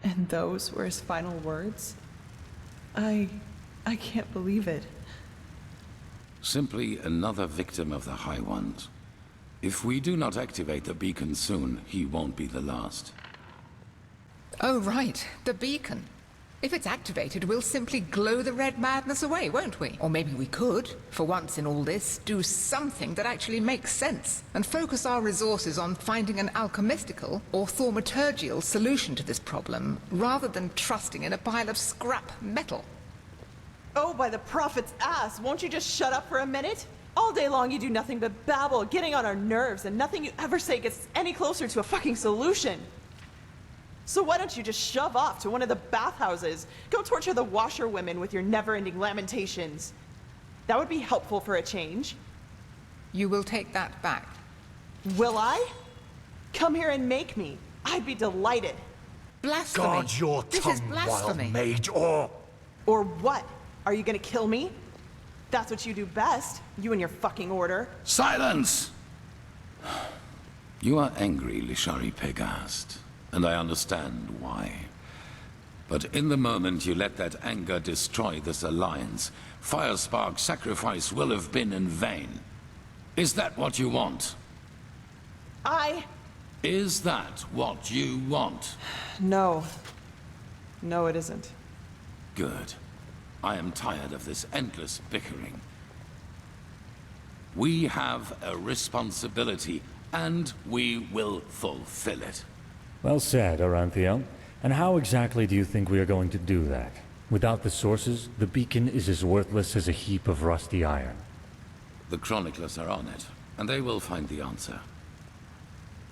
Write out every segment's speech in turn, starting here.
And those were his final words? I can't believe it. Simply another victim of the High Ones. If we do not activate the beacon soon, he won't be the last. Oh, right. The beacon. If it's activated, we'll simply glow the red madness away, won't we? Or maybe we could, for once in all this, do something that actually makes sense, and focus our resources on finding an alchemistical or thaumaturgical solution to this problem, rather than trusting in a pile of scrap metal. Oh, by the prophet's ass, won't you just shut up for a minute? All day long you do nothing but babble, getting on our nerves, and nothing you ever say gets any closer to a fucking solution. So why don't you just shove off to one of the bathhouses? Go torture the washerwomen with your never-ending lamentations. That would be helpful for a change. You will take that back. Will I? Come here and make me. I'd be delighted. Blasphemy! Guard your This is tongue, blasphemy. wild mage, or... Or what? Are you gonna kill me? That's what you do best, you and your fucking order. Silence! You are angry, Lishari Pegast, and I understand why. But in the moment you let that anger destroy this alliance, Firespark's sacrifice will have been in vain. Is that what you want? Is that what you want? No. No, it isn't. Good. I am tired of this endless bickering. We have a responsibility, and we will fulfill it. Well said, Arantheal. And how exactly do you think we are going to do that? Without the sources, the beacon is as worthless as a heap of rusty iron. The Chroniclers are on it, and they will find the answer.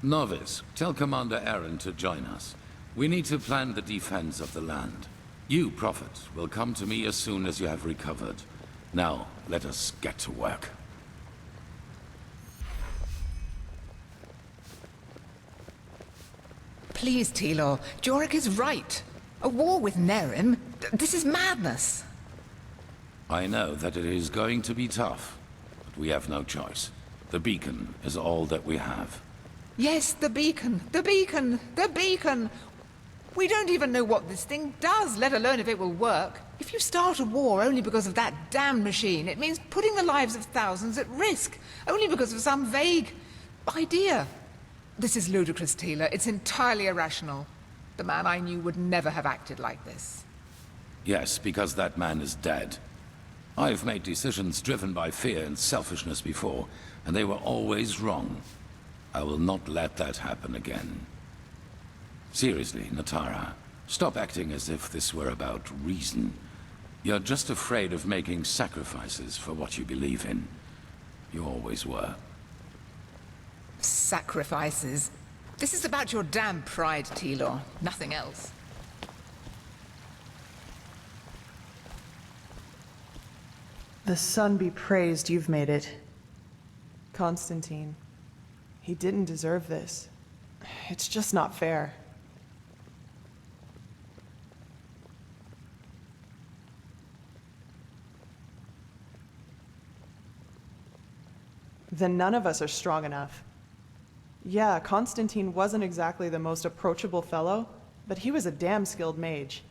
Novice, tell Commander Aaron to join us. We need to plan the defense of the land. You, Prophet, will come to me as soon as you have recovered. Now, let us get to work. Please, Tilor. Jorik is right. A war with Nerim? This is madness. I know that it is going to be tough, but we have no choice. The beacon is all that we have. Yes, the beacon. The beacon. The beacon. We don't even know what this thing does, let alone if it will work. If you start a war only because of that damned machine, it means putting the lives of thousands at risk, only because of some vague idea. This is ludicrous, Tila. It's entirely irrational. The man I knew would never have acted like this. Yes, because that man is dead. I've made decisions driven by fear and selfishness before, and they were always wrong. I will not let that happen again. Seriously, Natara, stop acting as if this were about reason. You're just afraid of making sacrifices for what you believe in. You always were. Sacrifices? This is about your damn pride, Tilor. Nothing else. The sun be praised you've made it. Constantine. He didn't deserve this. It's just not fair. Then none of us are strong enough. Yeah, Constantine wasn't exactly the most approachable fellow, but he was a damn skilled mage.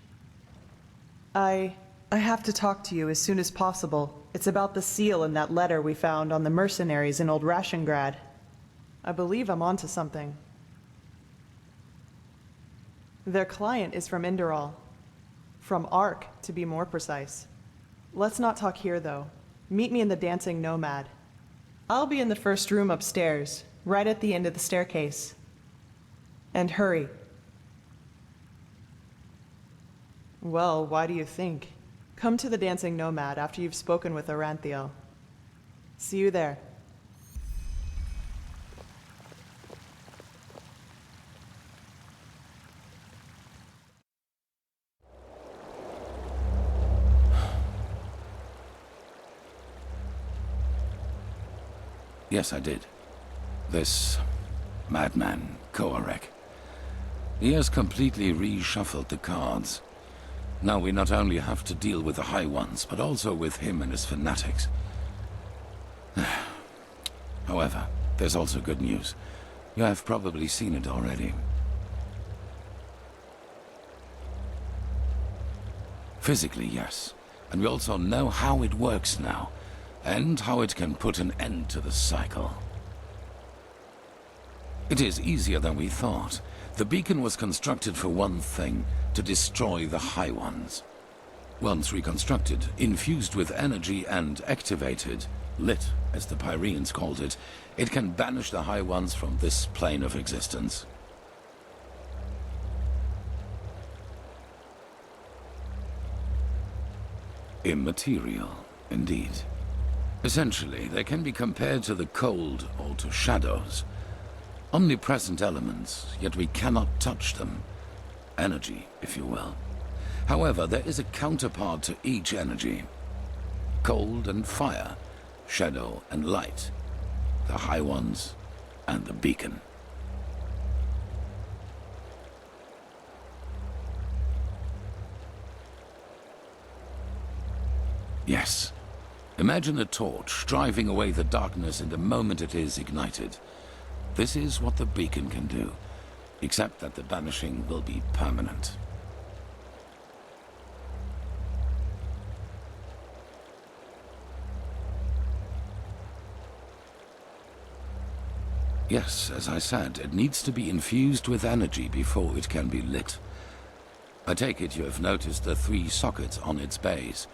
I have to talk to you as soon as possible. It's about the seal in that letter we found on the mercenaries in Old Rashengrad. I believe I'm onto something. Their client is from Enderal. From Ark, to be more precise. Let's not talk here, though. Meet me in the Dancing Nomad. I'll be in the first room upstairs, right at the end of the staircase. And hurry. Well, why do you think? Come to the Dancing Nomad after you've spoken with Arantheal. See you there. Yes, I did. This madman, Koarek. He has completely reshuffled the cards. Now we not only have to deal with the High Ones, but also with him and his fanatics. However, there's also good news. You have probably seen it already. Physically, yes. And we also know how it works now, and how it can put an end to the cycle. It is easier than we thought. The beacon was constructed for one thing, to destroy the High Ones. Once reconstructed, infused with energy and activated, lit, as the Pyreans called it, it can banish the High Ones from this plane of existence. Immaterial, indeed. Essentially, they can be compared to the cold or to shadows. Omnipresent elements, yet we cannot touch them. Energy, if you will. However, there is a counterpart to each energy. Cold and fire, shadow and light. The High Ones and the beacon. Yes. Imagine a torch driving away the darkness in the moment it is ignited. This is what the beacon can do, except that the banishing will be permanent. Yes, as I said, it needs to be infused with energy before it can be lit. I take it you have noticed the 3 sockets on its base.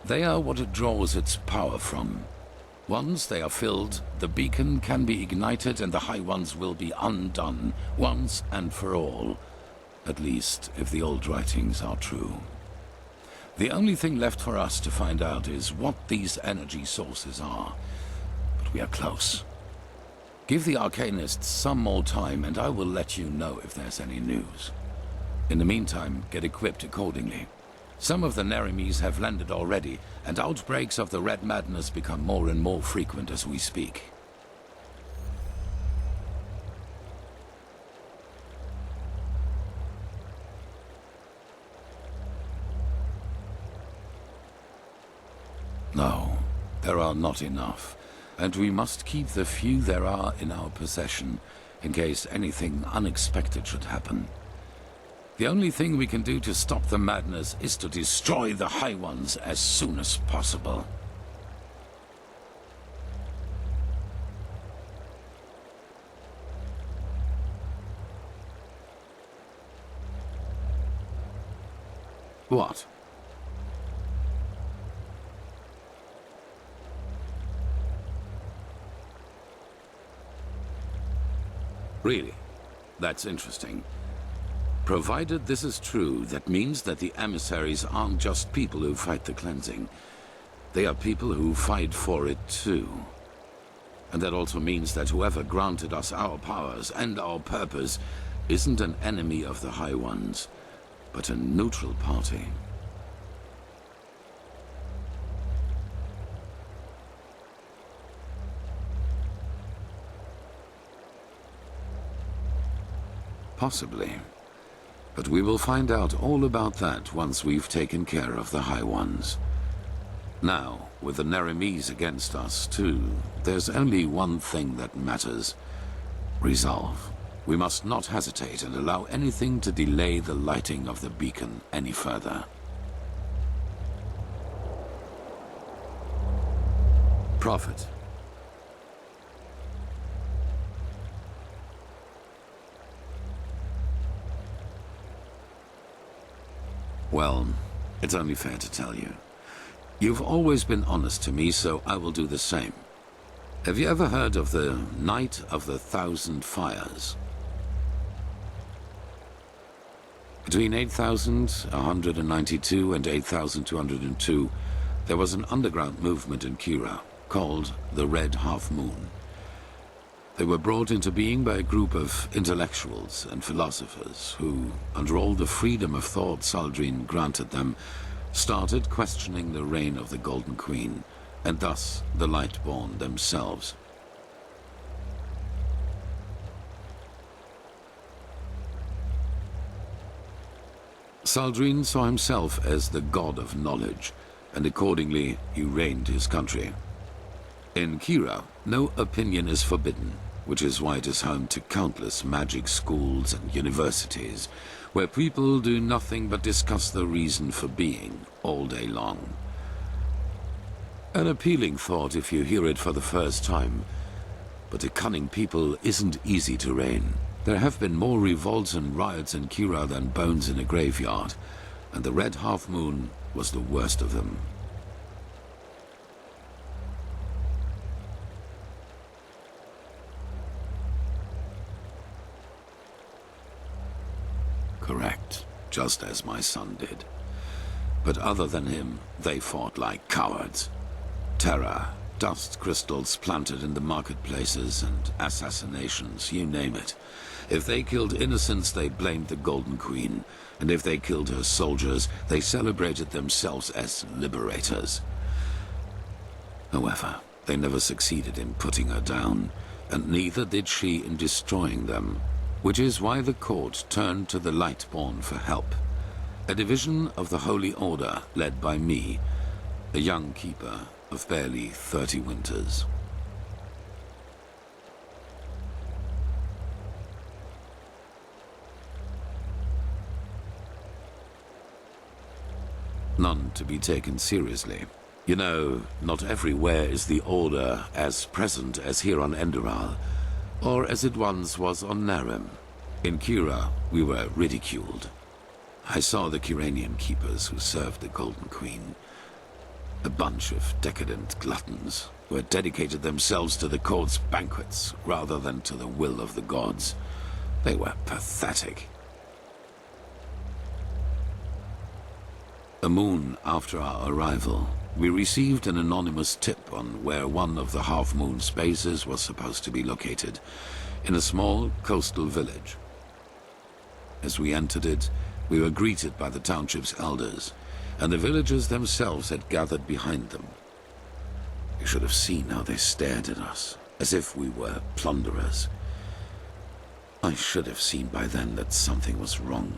They are what it draws its power from. Once they are filled, the beacon can be ignited and the High Ones will be undone, once and for all. At least, if the old writings are true. The only thing left for us to find out is what these energy sources are. But we are close. Give the Arcanists some more time and I will let you know if there's any news. In the meantime, get equipped accordingly. Some of the Neremes have landed already, and outbreaks of the Red Madness become more and more frequent as we speak. No, there are not enough, and we must keep the few there are in our possession, in case anything unexpected should happen. The only thing we can do to stop the madness is to destroy the High Ones as soon as possible. What? Really? That's interesting. Provided this is true, that means that the emissaries aren't just people who fight the cleansing. They are people who fight for it too. And that also means that whoever granted us our powers and our purpose isn't an enemy of the High Ones, but a neutral party. Possibly. But we will find out all about that once we've taken care of the High Ones. Now, with the Neremes against us too, there's only one thing that matters. Resolve. We must not hesitate and allow anything to delay the lighting of the beacon any further. Prophet. Well, it's only fair to tell you. You've always been honest to me, so I will do the same. Have you ever heard of the Night of the Thousand Fires? Between 8,192 and 8,202, there was an underground movement in Kira called the Red Half Moon. They were brought into being by a group of intellectuals and philosophers who, under all the freedom of thought Saldrine granted them, started questioning the reign of the Golden Queen, and thus the Lightborn themselves. Saldrine saw himself as the god of knowledge, and accordingly he reigned his country. In Kira, no opinion is forbidden, which is why it is home to countless magic schools and universities, where people do nothing but discuss the reason for being all day long. An appealing thought if you hear it for the first time, but a cunning people isn't easy to rein. There have been more revolts and riots in Kira than bones in a graveyard, and the Red Half Moon was the worst of them. Correct, just as my son did. But other than him, they fought like cowards. Terror, dust crystals planted in the marketplaces, and assassinations, you name it. If they killed innocents, they blamed the Golden Queen, and if they killed her soldiers, they celebrated themselves as liberators. However, they never succeeded in putting her down, and neither did she in destroying them, which is why the court turned to the Lightborn for help. A division of the Holy Order led by me, a young keeper of barely 30 winters. None to be taken seriously. You know, not everywhere is the Order as present as here on Enderal, or as it once was on Narim. In Kira, we were ridiculed. I saw the Kiranian keepers who served the Golden Queen. A bunch of decadent gluttons who had dedicated themselves to the court's banquets rather than to the will of the gods. They were pathetic. A moon after our arrival, we received an anonymous tip on where one of the half-moon's bases was supposed to be located, in a small coastal village. As we entered it, we were greeted by the township's elders, and the villagers themselves had gathered behind them. You should have seen how they stared at us, as if we were plunderers. I should have seen by then that something was wrong.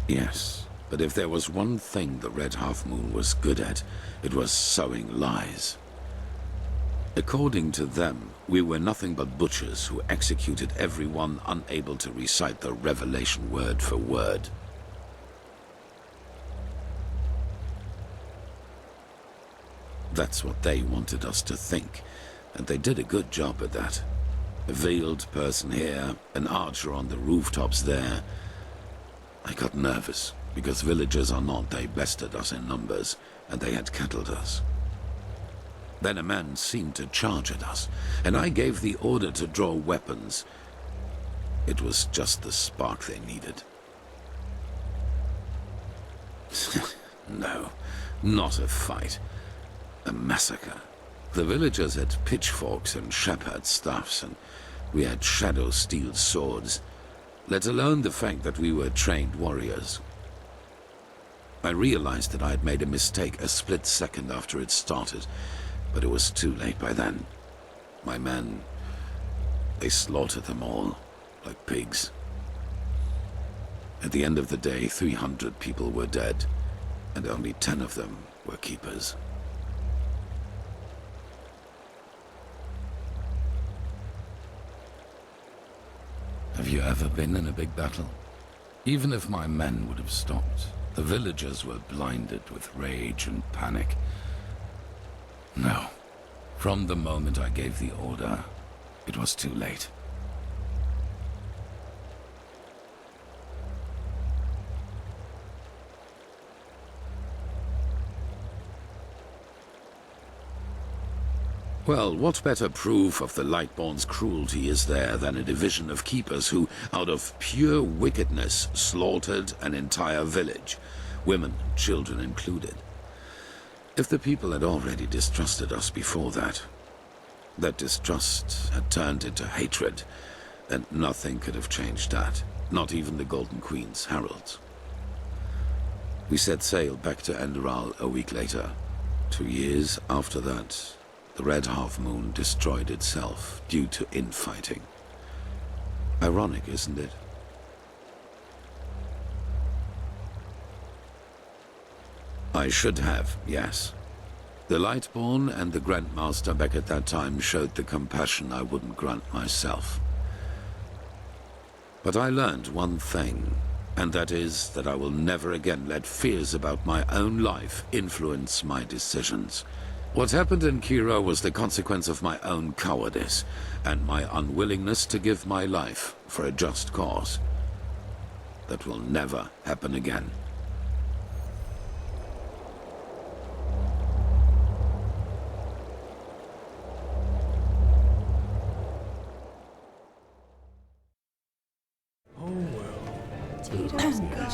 Yes, but if there was one thing the Red Half Moon was good at, it was sowing lies. According to them, we were nothing but butchers who executed everyone unable to recite the revelation word for word. That's what they wanted us to think, and they did a good job at that. A veiled person here, an archer on the rooftops there. I got nervous, because villagers or not, they bested us in numbers, and they had kettled us. Then a man seemed to charge at us, and I gave the order to draw weapons. It was just the spark they needed. No, not a fight. A massacre. The villagers had pitchforks and shepherd staffs, and we had shadow steel swords, let alone the fact that we were trained warriors. I realized that I had made a mistake a split second after it started, but it was too late by then. My men, they slaughtered them all, like pigs. At the end of the day, 300 people were dead, and only 10 of them were keepers. Have you ever been in a big battle? Even if my men would have stopped, the villagers were blinded with rage and panic. No. From the moment I gave the order, it was too late. Well, what better proof of the Lightborn's cruelty is there than a division of keepers who, out of pure wickedness, slaughtered an entire village, women and children included? If the people had already distrusted us before that distrust had turned into hatred, then nothing could have changed that, not even the Golden Queen's heralds. We set sail back to Enderal a week later. 2 years after that, the Red Half Moon destroyed itself due to infighting. Ironic, isn't it? I should have, yes. The Lightborn and the Grandmaster back at that time showed the compassion I wouldn't grant myself. But I learned one thing, and that is that I will never again let fears about my own life influence my decisions. What happened in Kira was the consequence of my own cowardice, and my unwillingness to give my life for a just cause. That will never happen again.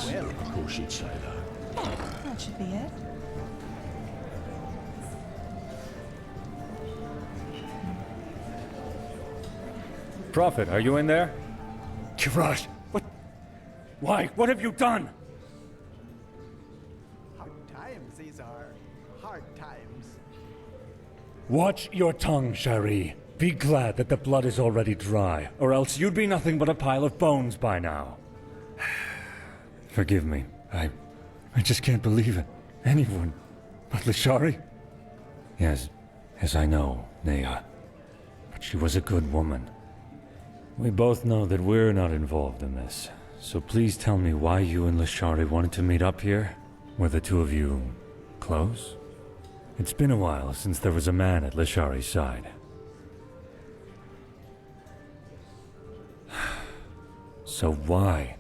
Well, of course you'd say that. That should be it. Prophet, are you in there? Kirash, what? Why? What have you done? Hard times these are. Hard times. Watch your tongue, Shari. Be glad that the blood is already dry, or else you'd be nothing but a pile of bones by now. Forgive me. I just can't believe it. Anyone but Lishari? Yes, I know, Nea. But she was a good woman. We both know that we're not involved in this, so please tell me why you and Lishari wanted to meet up here? Were the two of you close? It's been a while since there was a man at Lishari's side. So why?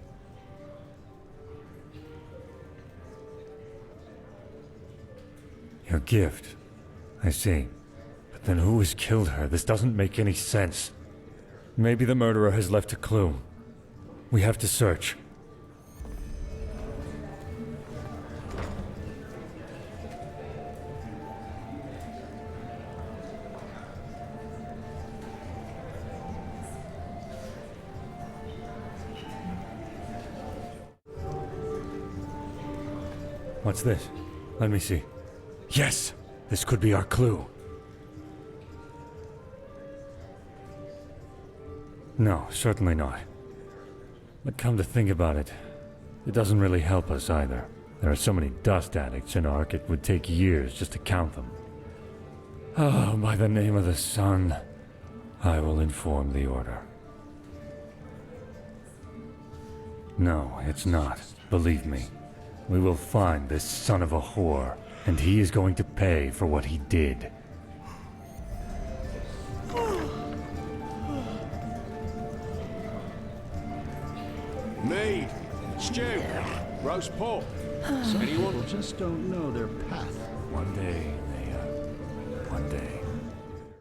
Your gift. I see. But then who has killed her? This doesn't make any sense. Maybe the murderer has left a clue. We have to search. What's this? Let me see. Yes! This could be our clue. No, certainly not. But come to think about it, it doesn't really help us either. There are so many dust addicts in Ark, it would take years just to count them. Oh, by the name of the sun, I will inform the Order. No, it's not. Believe me. We will find this son of a whore, and he is going to pay for what he did. Mead, stew, roast pork. Some people just don't know their past.